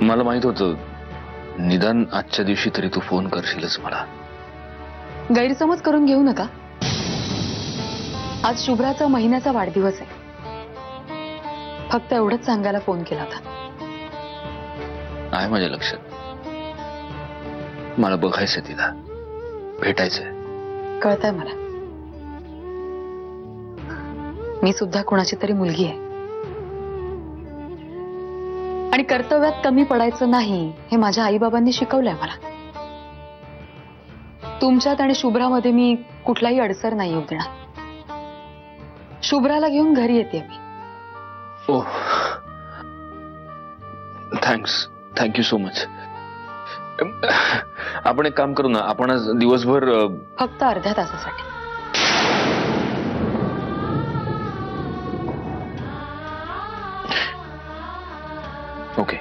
मला माहित होतं निदान आजच्या दिवशी तरी तू फोन करशीलच मला. गैरसमज करून घेऊ नका. आज शुभ्राचा महिन्याचा वाढदिवस आहे. फक्त एवढंच सांगायला फोन केला होता. आहे माझ्या लक्षात. मला बघायचंय तिला, भेटायचंय. कळतंय मला. मी सुद्धा कोणाची तरी मुलगी आहे आणि कर्तव्यात कमी पडायचं नाही हे माझ्या आईबाबांनी शिकवलंय मला. तुमच्यात आणि शुभ्रामध्ये मी कुठलाही अडसर नाही येऊ देणार. शुभ्राला घेऊन घरी येते मी. ओह, थँक्यू सो मच. आपण एक काम करू ना, आपण आज दिवसभर फक्त अर्ध्या तासासाठी. ओके.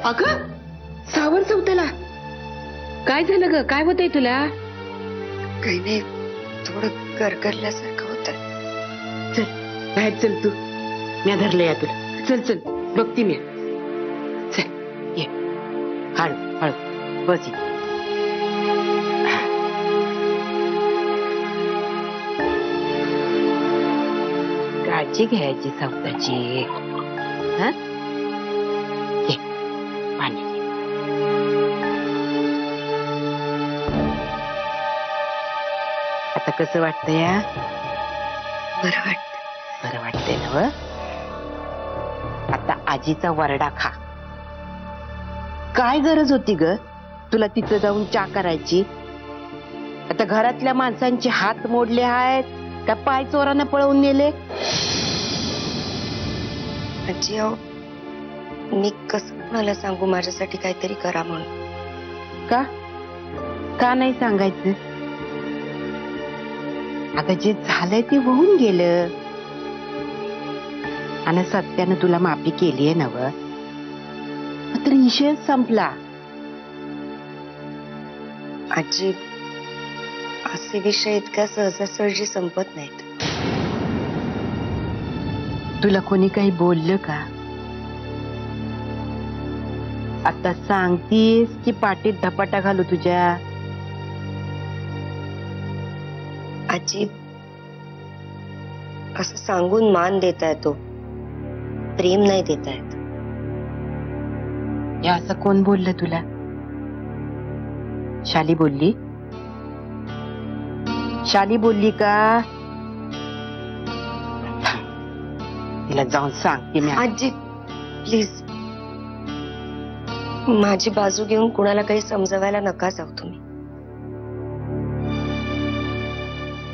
अगं सावर चौथला काय झालं ग? काय होतंय तुला? काही नाही, थोडं गरगरल्यासारखं होत. चल बाहेर चल तू. मी धरलं या तुला. चल चल बघती मी. चल ये. हळू हळू बस. काळजी घ्यायची स्वतःची. हा ये पाणी. आता कसं वाटतंय? बरं वाटत. बरं वाटतंय ना? आता आजीचा वरडा खा. काय गरज होती ग तुला तिथं जाऊन चहा करायची? आता घरातल्या माणसांचे हात मोडले आहेत का पाय चोरानं पळवून नेले? आजी अहो, मी कसं मला सांगू माझ्यासाठी काहीतरी करा म्हणून? का नाही सांगायचं? अगं जे झालंय ते होऊन गेलं आणि सत्यानं तुला माफी केलीये नव, तर विषय संपला. आजी असे विषय इतक्या सहजासहजी संपत नाहीत. तुला कोणी काही बोललं का? आता सांगतीस की पाठीत धपाटा घालू तुझ्या? आजी असं सांगून मान देता येतो, प्रेम नाही देता येत. हे असं कोण बोललं तुला? शाली बोलली? शाली बोलली का? तिला जाऊन सांगते मी. आजी प्लीज माझी बाजू घेऊन कुणाला काही समजवायला नका जाऊ तुम्ही.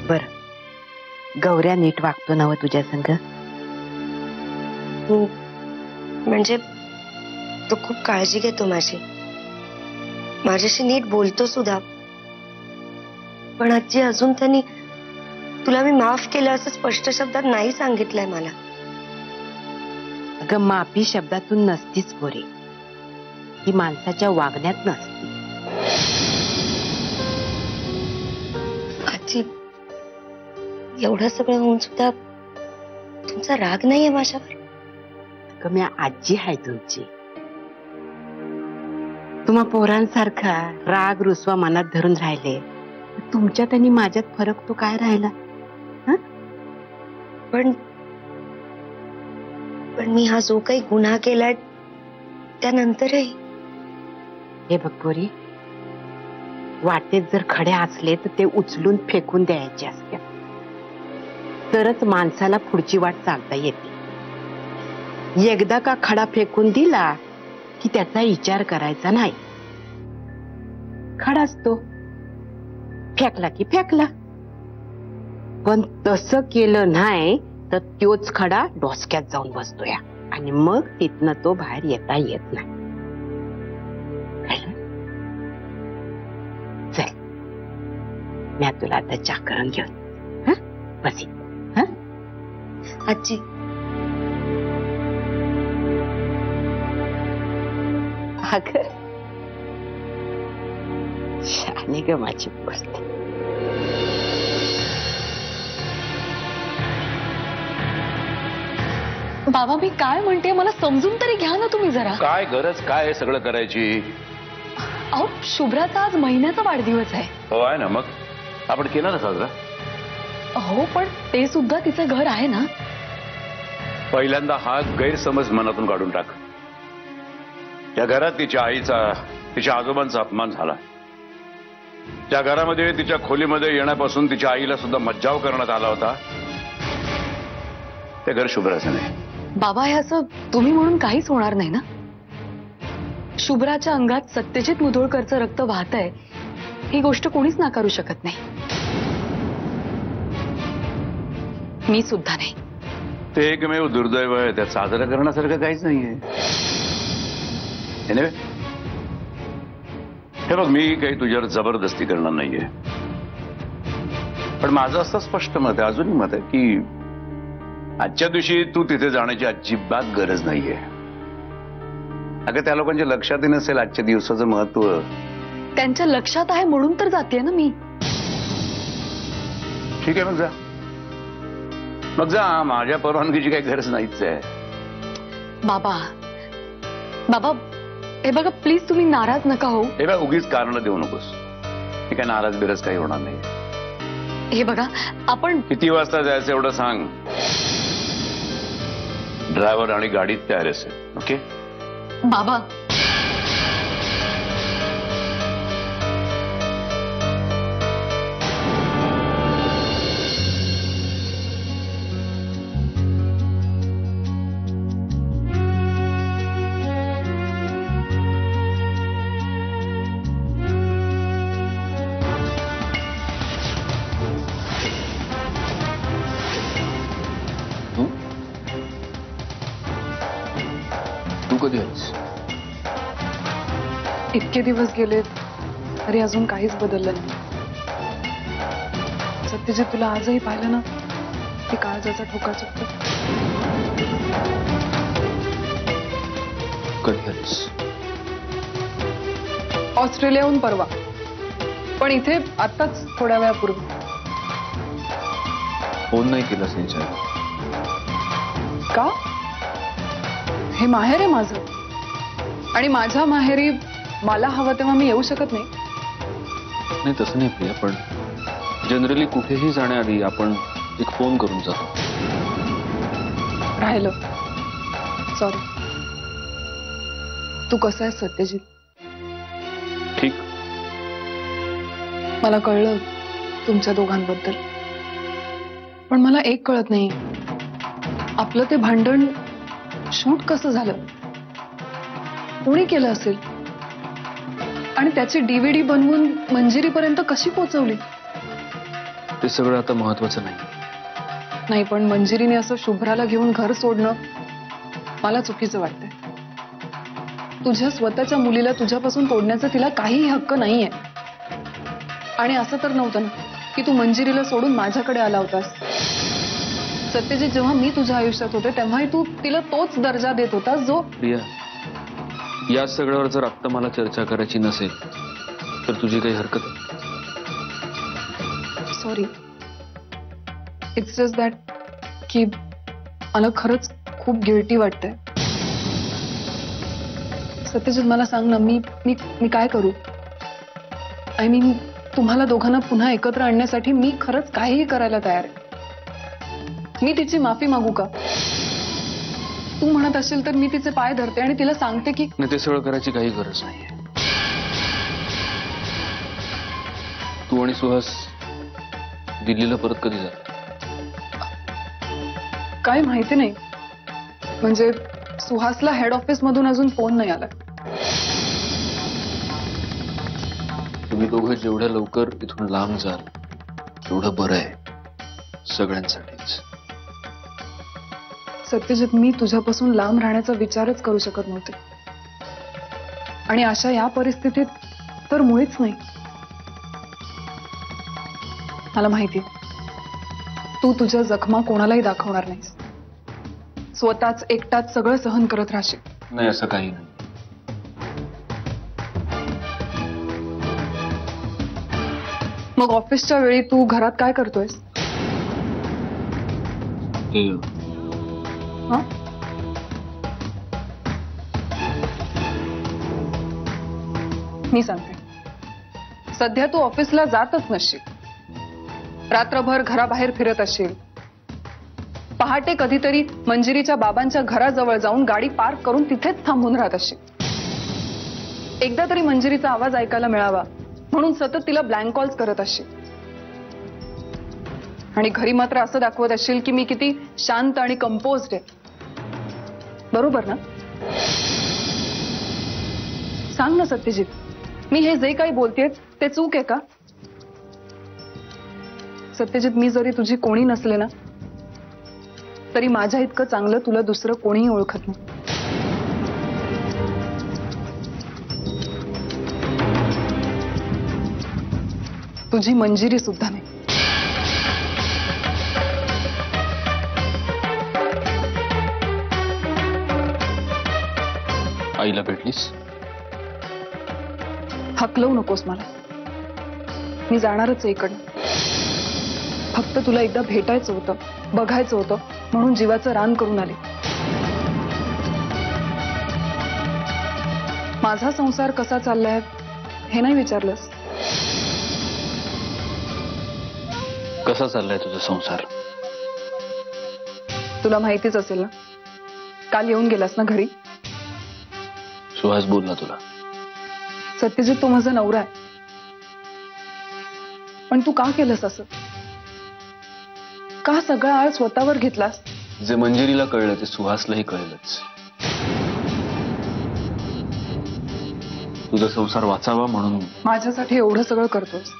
बर गौऱ्या नीट वागतो ना तुझ्या संग? म्हणजे तो खूप काळजी घेतो माझ्याशी नीट बोलतो सुद्धा. पण आजी अजून त्यांनी तुला मी माफ केलं असं स्पष्ट शब्दात नाही सांगितलंय मला. अगं माफी शब्दातून नसतीच पोरी, ती माणसाच्या वागण्यात नसती. आजी एवढं सगळं होऊन सुद्धा तुमचा राग नाहीये माझ्यावर? अगं मी आजी आहे तुमची. तुम्हा पोरांसारखा राग रुसवा मनात धरून राहिले, तुमच्यात आणि माझ्यात फरक तो काय राहिला? पण मी हा जो काही गुन्हा केलाय त्यानंतरही. हे बघ पोरी, वाटेत जर खडे असले तर ते उचलून फेकून द्यायचे असते. तरच माणसाला पुढची वाट चालता येते. एकदा का खडा फेकून दिला की त्याचा विचार करायचा नाही. खडाच तो फेकला की फेकला, पण तसं केलं नाही तर तोच खडा डोसक्यात जाऊन बसतोय आणि मग तिथनं तो बाहेर येता येत नाही. कळलं? चल, मी तुला आता चहा करून घेऊन बस. आजी अगं शाने ग माझी गोष्ट. बाबा मी काय म्हणते मला समजून तरी घ्या ना तुम्ही जरा. काय गरज काय आहे सगळं करायची? अहो शुभ्राचा आज महिन्याचा वाढदिवस आहे. हो आहे ना, मग आपण केला ना साजरा. हो पण ते सुद्धा तिचं घर आहे ना. पहिल्यांदा हा गैरसमज मनातून काढून टाक. त्या घरात तिच्या आईचा, तिच्या आजोबांचा अपमान झाला. त्या घरामध्ये तिच्या खोलीमध्ये येण्यापासून तिच्या आईला सुद्धा मज्जाव करण्यात आला होता. ते घर शुभ्राचं नाही. बाबा हे असं तुम्ही म्हणून काहीच होणार नाही ना. शुभ्राच्या अंगात सत्यजित मुधोळकरचं रक्त वाहतंय ही गोष्ट कोणीच नाकारू शकत नाही. मी सुद्धा नाही. ते एकमेव दुर्दैव आहे, त्यात साजरा करण्यासारखं काहीच नाहीये. Anyway, हे बघ, मी काही तुझ्यावर जबरदस्ती करणार नाहीये, पण माझं असं स्पष्ट मत आहे, अजूनही मत आहे की आजच्या दिवशी तू तिथे जाण्याची अजिबात गरज नाहीये. अगं त्या लोकांच्या लक्षातही नसेल आजच्या दिवसाचं महत्व. त्यांच्या लक्षात आहे म्हणून तर जाते ना मी. ठीक आहे, मग जा, माझ्या परवानगीची काही गरज नाहीच आहे. बाबा बाबा हे बघा प्लीज तुम्ही नाराज नका हो. हे बघ, उगीच कारण देऊ नकोस. हे काय नाराज बिराज काही होणार नाही. हे बघा आपण किती वाजता जायचं एवढं सांग. ड्रायव्हर आणि गाडीत तयार असेल. ओके बाबा. तू कधी आलीस? इतके दिवस गेले तरी अजून काहीच बदललं नाही. सत्यजित तुला आजही पाहिलं ना की काळजाचा ठोका चुकतो. कधी आलीस? ऑस्ट्रेलियाहून परवा, पण इथे आताच थोड्या वेळापूर्वी. फोन नाही केला सिंचाई? का? हे माहेर आहे माझं आणि माझ्या माहेरी मला हवं तेव्हा मी येऊ शकत नाही. नाही तसं नाही प्रिया, पण जनरली कुठेही जाण्याआधी आपण एक फोन करून जातो. राहिलं. सॉरी. तू कसं आहेस सत्यजित? ठीक. मला कळलं तुमच्या दोघांबद्दल, पण मला एक कळत नाही, आपलं ते भांडण शूट कसं झालं? कोणी केलं असेल आणि त्याची DVD बनवून मंजिरीपर्यंत कशी पोहोचवली? ते सगळं आता महत्वाचं नाही. नाही, पण मंजिरीने असं शुभ्राला घेऊन घर सोडणं मला चुकीचं वाटतंय. तुझ्या स्वतःच्या मुलीला तुझ्यापासून तोडण्याचा तिला काहीही हक्क नाहीये. आणि असं तर नव्हतं ना की तू मंजिरीला सोडून माझ्याकडे आला होतास. सत्यजित, जेव्हा मी तुझ्या आयुष्यात होते तेव्हाही तू तिला तोच दर्जा देत होतास जो. प्रिया, या सगळ्यावर जर आत्ता मला चर्चा करायची नसेल तर तुझी काही हरकत नाही. सॉरी. इट्स जस्ट दॅट की मला खरंच खूप गिल्टी वाटतंय. सत्यजित मला सांग ना, मी मी मी काय करू? आय मीन, तुम्हाला दोघांना पुन्हा एकत्र आणण्यासाठी मी खरंच काहीही करायला तयार आहे. मी तिची माफी मागू का? तू म्हणत असेल तर मी तिचे पाय धरते आणि तिला सांगते की. नाही, ते सगळं करायची काही गरज नाहीये. तू आणि सुहास दिल्लीला परत कधी जा? काय माहिती नाही, म्हणजे सुहासला हेड ऑफिस मधून अजून फोन नाही आला. तुम्ही दोघं जेवढ्या लवकर इथून लांब जाल तेवढं बरं आहे सगळ्यांसाठीच. सत्यजित, मी तुझ्यापासून लांब राहण्याचा विचारच करू शकत नव्हते, आणि अशा या परिस्थितीत तर मुळीच नाही. मला माहिती तू तुझ्या जखमा कोणालाही दाखवणार नाहीस, स्वतःच एकटाच सगळं सहन करत राहशील. नाही, असं काही नाही. मग ऑफिसच्या वेळी तू घरात काय करतोयस? ते हा? मी सांगते, सध्या तू ऑफिसला जातच नसशील, रात्रभर घराबाहेर फिरत असशील, पहाटे कधीतरी मंजिरीच्या बाबांच्या घराजवळ जाऊन गाडी पार्क करून तिथेच थांबून राहत असशील. एकदा तरी मंजिरीचा आवाज ऐकायला मिळावा म्हणून सतत तिला ब्लँक कॉल्स करत असशील, आणि घरी मात्र असं दाखवत असशील की मी किती शांत आणि कंपोज्ड आहे. बरोबर ना? सांग ना सत्यजित, मी हे जे काही बोलतेय ते चूक आहे का? सत्यजित, मी जरी तुझी कोणी नसले ना तरी माझ्या इतकं चांगलं तुला दुसरं कोणीही ओळखत नाही. तुझी मंजिरी सुद्धा नाही. आईला भेटलीस? हकलवू नकोस मला, मी जाणारच आहे इकडनं. फक्त तुला एकदा भेटायचं होतं, बघायचं होतं म्हणून जीवाचं रान करून आले. माझा संसार कसा चाललाय हे नाही विचारलंस? कसा चाललाय तुझा संसार? तुला माहितीच असेल ना, काल येऊन गेलास ना घरी. सुहास बोलला तुला? सत्यजित, तो माझा नवरा आहे, पण तू का केलंस असं? का सगळा आळ स्वतःवर घेतलास? जे मंजिरीला कळलं ते सुहासलाही कळलंच. तुझा संसार वाचावा म्हणून माझ्यासाठी एवढं सगळं करतोस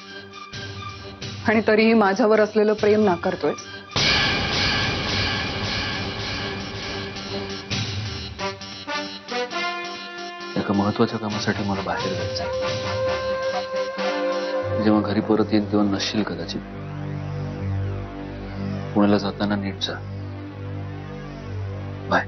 आणि तरीही माझ्यावर असलेलं प्रेम नाकारतोय. एका महत्वाच्या कामासाठी मला बाहेर जायचं. जेव्हा घरी परत येईन तेव्हा नसशील कदाचित. पुण्याला जाताना नीट जा. बाय.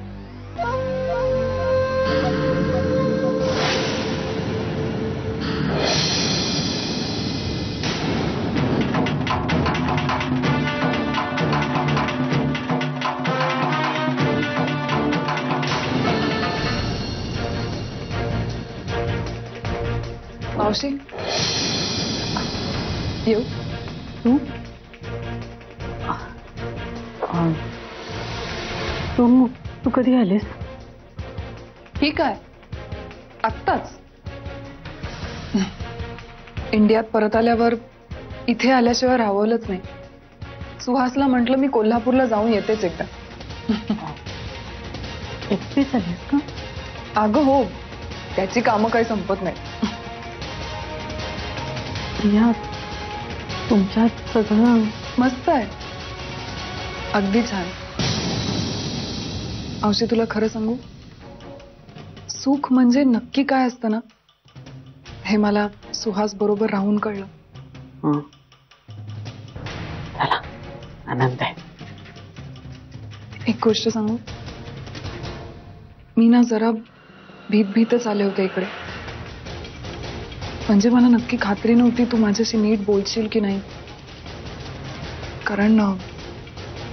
मावशी, येऊ? तू कधी आलीस? ठीक आहे, आत्ताच. इंडियात परत आल्यावर इथे आल्याशिवाय राहवलंच नाही. सुहासला म्हटलं मी कोल्हापूरला जाऊन येतेच एकदा. एकटीच आलीस का? अगं हो, त्याची कामं काही संपत नाही. प्रिया, तुमच्यात सगळं मस्त आहे, अगदी छान. मावशी, तुला खरं सांगू, सुख म्हणजे नक्की काय असतं ना हे मला सुहास बरोबर राहून कळलं. चला, आनंद आहे. एक गोष्ट सांगू, मी ना जरा भीतच आले होते इकडे. म्हणजे मला नक्की खात्री नव्हती तू माझ्याशी नीट बोलशील की नाही, कारण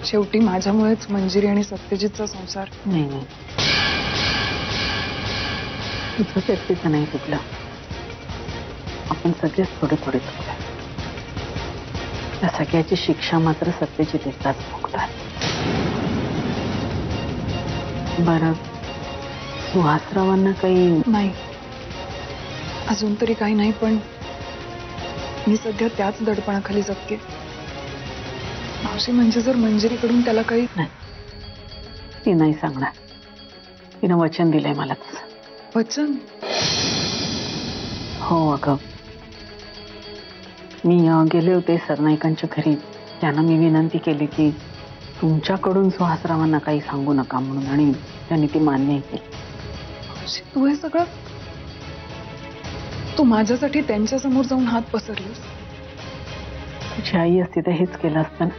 शेवटी माझ्यामुळेच मंजिरी आणि सत्यजितचा संसार. नाही, तुझंच एकटीचं नाही तुटलं. आपण सगळेच थोडे थोडे चुकलो. त्या सगळ्याची शिक्षा मात्र सत्यजित एकदाच भोगतोय. बरं, सुहासरावांना काही नाही, अजून तरी काही नाही, पण मी सध्या त्याच दडपणाखाली जगते. मावशी, म्हणजे जर मंजिरीकडून त्याला काही नाही, ती नाही सांगणार. तिनं वचन दिलंय मला तसं. वचन? हो अगं, मी गेले होते सरनाईकांच्या घरी. त्यांना मी विनंती केली की तुमच्याकडून सुहासरावांना काही सांगू नका म्हणून, आणि त्यांनी ती मान्य केली. तू हे सगळं तू माझ्यासाठी त्यांच्या समोर जाऊन हात पसरलीस? तुझी आई असती तर हेच केलं असतं ना.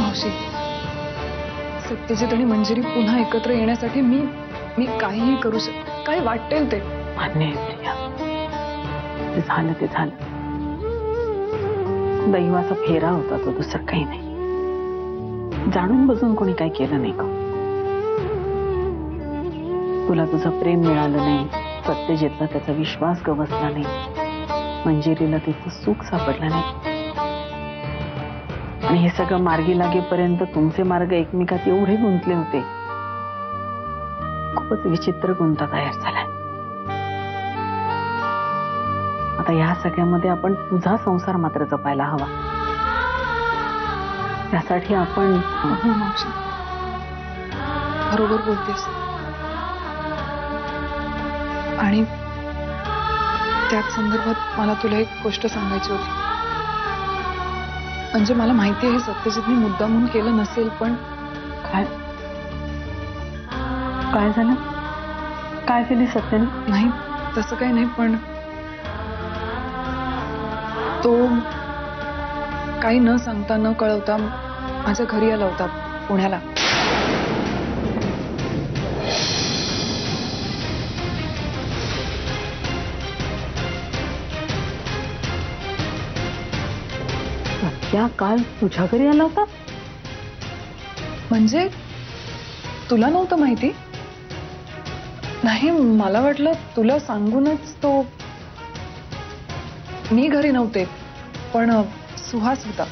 मावशी, सत्यजित आणि मंजिरी पुन्हा एकत्र येण्यासाठी मी काहीही करू शकते. काय वाटेल ते. मान्य आहे प्रिया, ते झालं ते झालं. दैवाचा फेरा होता तो, दुसरं काही नाही. जाणून बसून कोणी काही केलं नाही का? तुला तुझं प्रेम मिळालं नाही, सत्यजितला त्याचा विश्वास गवसला नाही, मंजिरीला तिचं सुख सापडलं नाही, आणि हे सगळं मार्गी लागेपर्यंत तुमचे मार्ग एकमेकात एवढे गुंतले होते. खूपच विचित्र गुंता तयार झालाय. आता या सगळ्यामध्ये आपण तुझा संसार मात्र जपायला हवा. त्यासाठी आपण हो मावशी, बरोबर बोलतेस. आणि त्याच संदर्भात मला तुला एक गोष्ट सांगायची होती. म्हणजे मला माहिती आहे हे सत्यजितने मुद्दा म्हणून केलं नसेल, पण काय काय झालं? काय केली सत्याने? नाही तसं काही नाही, पण तो काही न सांगता न कळवता माझ्या घरी आला होता पुण्याला. सत्या काल तुझ्या घरी आला होता? म्हणजे तुला नव्हतं माहिती? नाही, मला वाटलं तुला सांगूनच तो. मी घरी नव्हते, पण सुहास होता.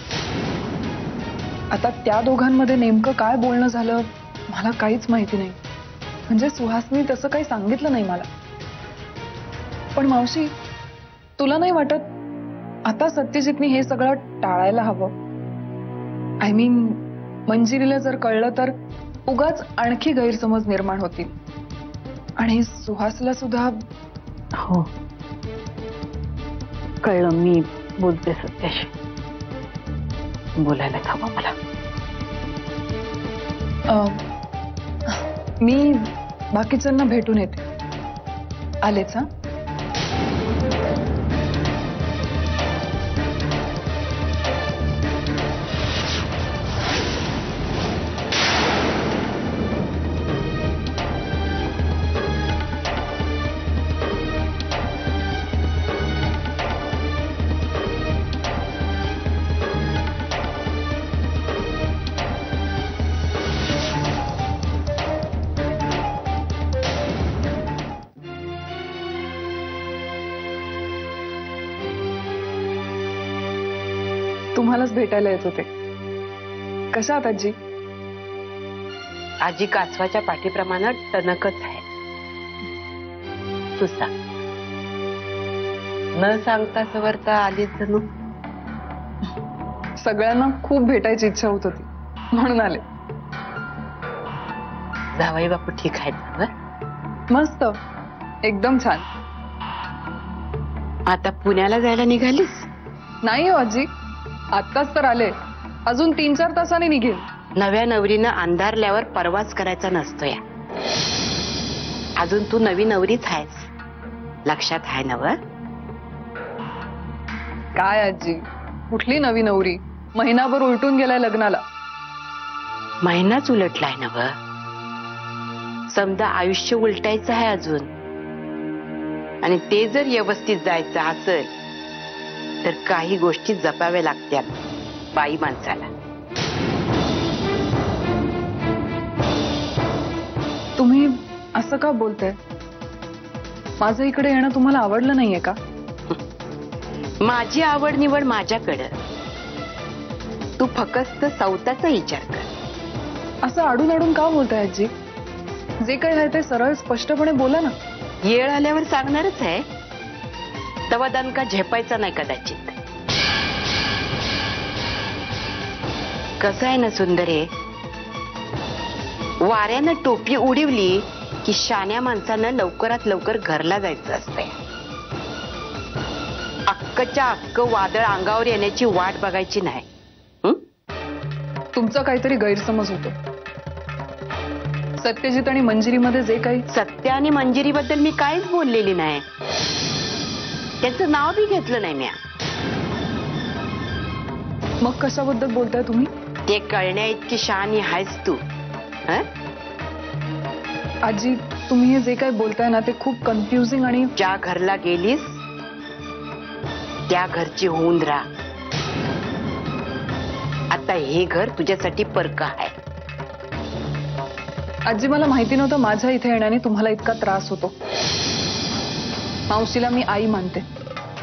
आता त्या दोघांमध्ये नेमकं काय बोलणं झालं मला काहीच माहिती नाही. म्हणजे सुहासनी तसं काही सांगितलं नाही मला. पण मावशी, तुला नाही वाटत आता सत्यजितनी हे सगळं टाळायला हवं? आय मीन, मंजिरीला जर कळलं तर उगाच आणखी गैरसमज निर्माण होतील, आणि सुहासला सुद्धा. हो कळलं, मी बोलते सत्याशी. बोलायला हवं मला. मी बाकीच्यांना भेटून येते. आलेच? हा, तुम्हालाच भेटायला येत होते. कशा आहात आजी? आजी कासवाच्या पाठीप्रमाणे टणकच आहे. तू सांग. न सांगता सवरता आलीच जणू. सगळ्यांना खूप भेटायची इच्छा होत होती म्हणून आले. जावई बापू ठीक आहेत ना? मस्त, एकदम छान. आता पुण्याला जायला निघालीस? नाही हो आजी, आत्ताच तर आले. अजून 3-4 तासांनी निघेल. नव्या नवरीनं अंधारल्यावर परवाच करायचा नसतो या. अजून तू नवी नवरीच आहेस, लक्षात आहे ना? व काय आजी, कुठली नवी नवरी? महिनाभर उलटून गेलाय लग्नाला. महिनाच उलटलाय ना? व समजा आयुष्य उलटायचं आहे अजून, आणि ते जर व्यवस्थित जायचं असेल तर काही गोष्टी जपाव्या लागतात बाई माणसाला. तुम्ही असं का बोलताय? माझं इकडे येणं तुम्हाला आवडलं नाहीये का? माझी आवड निवड माझ्याकडं, तू फक्त सौताचा विचार कर. असं आडून आडून का बोलताय आजी? जे काही आहे ते सरळ स्पष्टपणे बोला ना. येळ आल्यावर सांगणारच आहे. तवा दणका झेपायचा नाही कदाचित. कसं आहे ना सुंदरे, वाऱ्यानं टोपी उडवली की शान्या माणसानं लवकरात लवकर घरला जायचं असतंय. अक्कच्या अक्क वादळ अंगावर येण्याची वाट बघायची नाही. तुमचा काहीतरी गैरसमज होतो. सत्यजित आणि मंजिरीमध्ये जे काही. सत्य आणि मंजिरीबद्दल मी काहीच बोललेली नाही. त्याचं नाव बी घेतलं नाही मी. मग कशाबद्दल बोलताय तुम्ही? ते कळण्या इतकी शहाणी आहेस तू. आजी, तुम्ही हे जे काही बोलताय ना ते खूप कन्फ्युजिंग आणि. ज्या घरला गेलीस त्या घरची होऊन राहा. आता हे घर तुझ्यासाठी परक आहे. आजी, मला माहिती नव्हतं माझ्या इथे येण्याने तुम्हाला इतका त्रास होतो. मावशीला मी आई मानते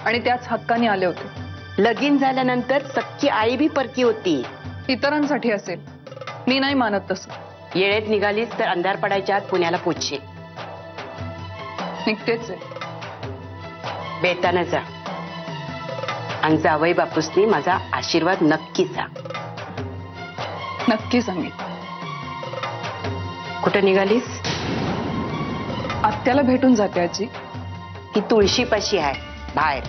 आणि त्याच हक्काने आले होते. लगीन झाल्यानंतर सख्खी आई बी परकी होती. इतरांसाठी असेल, मी नाही मानत तसं. येळेत निघालीस तर अंधार पडायच्या आत पुण्याला पोचशील. निघतेच आहे. बेतानं जा आणि जावई बापूसनी माझा आशीर्वाद नक्की सांग. नक्की सांगेन. कुठं निघालीस? आत्याला भेटून जाते आजी. ती तुळशीपाशी आहे बाहेर.